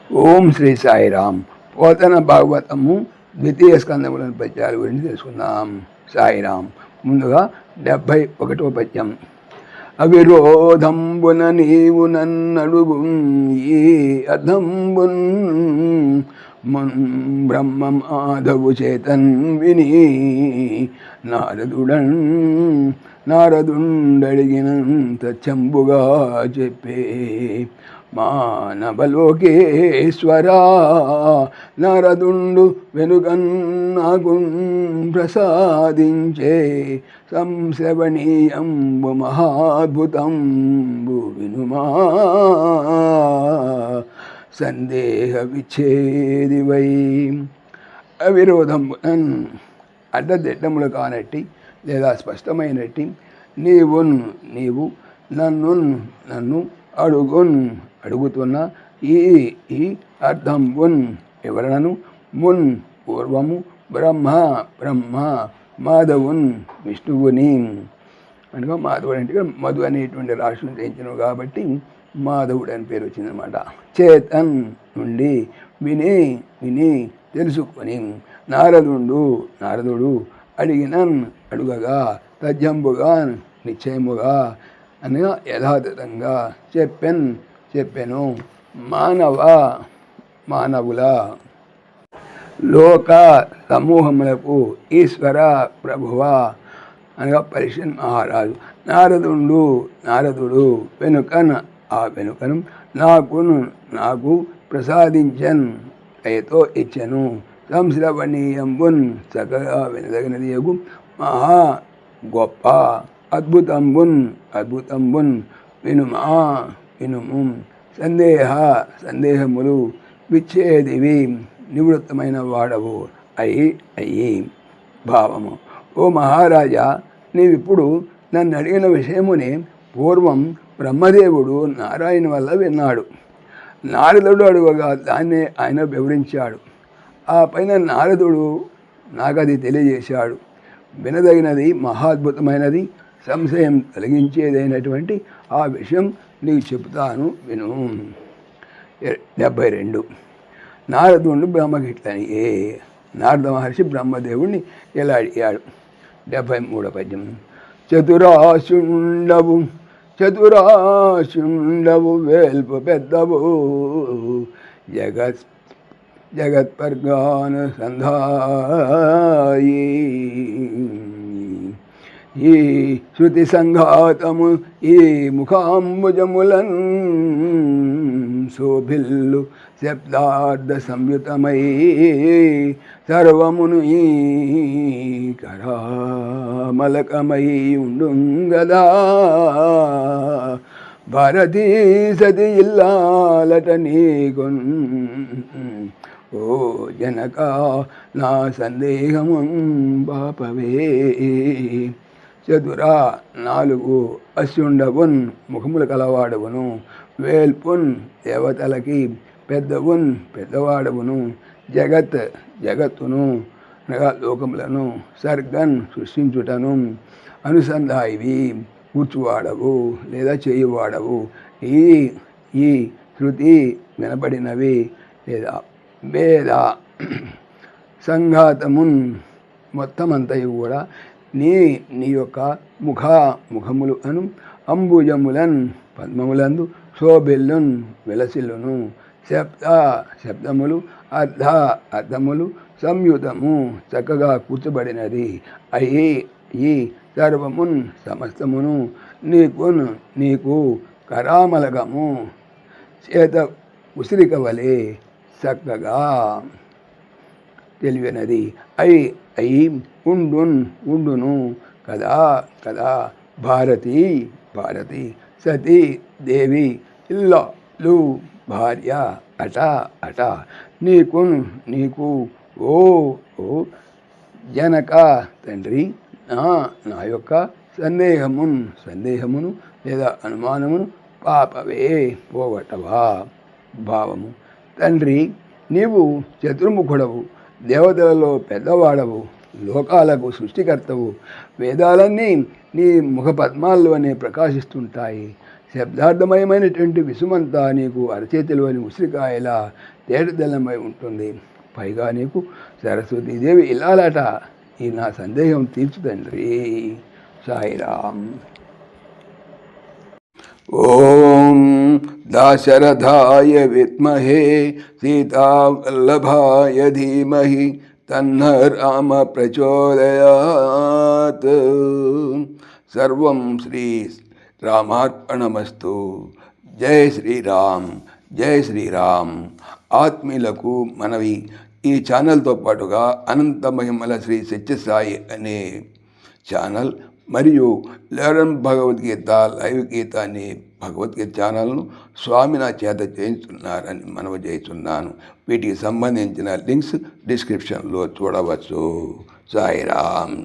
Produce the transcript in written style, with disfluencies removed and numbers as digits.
ఓం శ్రీ సాయిరామ్. పోతన భాగవతము ద్వితీయ స్కందములను పద్యాల గురించి తెలుసుకుందాం. సాయిరామ్. ముందుగా 71వ పద్యం. అవిరోధంబున నీవు నన్నడుగు ఈ అర్థంబున్ బ్రహ్మ మాధవు చేతన్ విని నారదుండడిగినంత చంబుగా చెప్పే మానవలోకేశ్వరా నారదుండు వెనుకన్నాగు ప్రసాదించే సంశ్రవణీయంబు మహాద్భుతంబు వినుమా సందేహ విచ్ఛేదివై. అవిరోధంబు అడ్డదిడ్డములు కానట్టి లేదా స్పష్టమైనట్టి నీవు నన్ను అడుగుతున్న ఈ అర్థంబున్ వివరణను పూర్వము బ్రహ్మ మాధవున్ విష్ణువుని అనగా మాధవుడు అంటే మధు అనేటువంటి రాశిని చేయించను కాబట్టి మాధవుడు అని పేరు వచ్చిందనమాట. చేతన్ నుండి విని తెలుసుకొని నారదుడు అడుగగా తజ్జంబుగా నిశ్చయముగా అనగా యథాతథంగా చెప్పెను మానవుల లోక సమూహములకు ఈశ్వర ప్రభువ అనగా పరీక్షణ్ మహారాజు నారదుడు వెనుకను నాకు ప్రసాదించన్ దయతో ఇచ్చెను సంశ్రవణీయంబున్ చక్కగా వినదగినది యగు మహా గొప్ప అద్భుతంబున్ వినుము సందేహములు విచ్ఛేదివి నివృత్తమైన వాడవు అయ్యి భావము. ఓ మహారాజా, నీవిప్పుడు నన్ను అడిగిన విషయముని పూర్వం బ్రహ్మదేవుడు నారాయణ వల్ల విన్నాడు. నారదుడు అడుగగా దాన్నే ఆయన వివరించాడు. ఆ పైన నారదుడు నాకది తెలియజేశాడు. వినదగినది, మహాద్భుతమైనది, సంశయం కలిగించేదైనటువంటి ఆ విషయం నీకు చెబుతాను విను. 72. నారదుడు బ్రహ్మగిట్లని నారద మహర్షి బ్రహ్మదేవుడిని ఎలా అడిగాడు. 73వ పద్యం. చతురాశుండవు వేల్పు పెద్దవు జగత్పర్గానుసంధాయి ఈ శృతి సంఘాతము ఈ ముఖాంబుజములన్ శోభిల్లు శబ్దార్థ సంయుతమై సర్వమును ఈ కరామలకమై ఉండుంగదా భారతీ సతి ఇల్లాలట నీకొన్ ఓ జనక నా సందేహము బాపవే. చతురా 4 అశ్యుండవున్ ముఖములు కలవాడవును, వేల్పున్ దేవతలకి పెద్దవాడవును, జగత్తును అనగా లోకములను, సర్గన్ సృష్టించుటను, అనుసంధాయివి కూర్చువాడవు లేదా చేయువాడవు, ఈ శృతి వినబడినవి లేదా వేద సంఘాతమున్ మొత్తమంతయు కూడా నీ యొక్క ముఖములు అను అంబుజములన్ పద్మములందు శోభిల్లున్ విలసిల్లును, శబ్దములు అర్థములు సంయుతము చక్కగా కూర్చబడినది ఈ సర్వమున్ సమస్తమును నీకు కరామలగము చేత ఉసిరిక వలె చక్కగా తెలివినది అయి ఉండును కదా భారతి సతీ దేవి ఇల్లు భార్య అట నీకు ఓ జనక తండ్రి నా యొక్క సందేహమును లేదా అనుమానమును పాపవే పోగొట్టవా. భావము. తండ్రి, నీవు చతుర్ముఖుడవు, దేవతలలో పెద్దవాడవు, లోకాలకు సృష్టికర్తవు. వేదాలన్నీ నీ ముఖ పద్మాల్లోనే ప్రకాశిస్తుంటాయి. శబ్దార్థమయమైనటువంటి విసుమంతా నీకు అరచేతిలోని ఉసిరికాయలా తేటతెల్లమై ఉంటుంది. పైగా నీకు సరస్వతీదేవి ఇల్లాలట. ఈ నా సందేహం తీర్చు తండ్రి. సాయిరామ్. ఓం దాశరథాయ విద్మహే సీతావల్లభాయ ధీమహి తన్న రామ ప్రచోదయాత్. సర్వం శ్రీ రామార్పణమస్తు. జై శ్రీరామ్, జై శ్రీరామ్. ఆత్మీయులకు మనవి, ఈ ఛానల్తో పాటుగా అనంత మహిమల శ్రీ సత్యసాయి అనే ఛానల్ మరియు లెర్న్ భగవద్గీత లైవ్ గీత అనే భగవద్గీత ఛానల్ను స్వామి నా చేత చేయించున్నారని మనవి చేస్తున్నాను. వీటికి సంబంధించిన లింక్స్ డిస్క్రిప్షన్లో చూడవచ్చు. సాయిరామ్.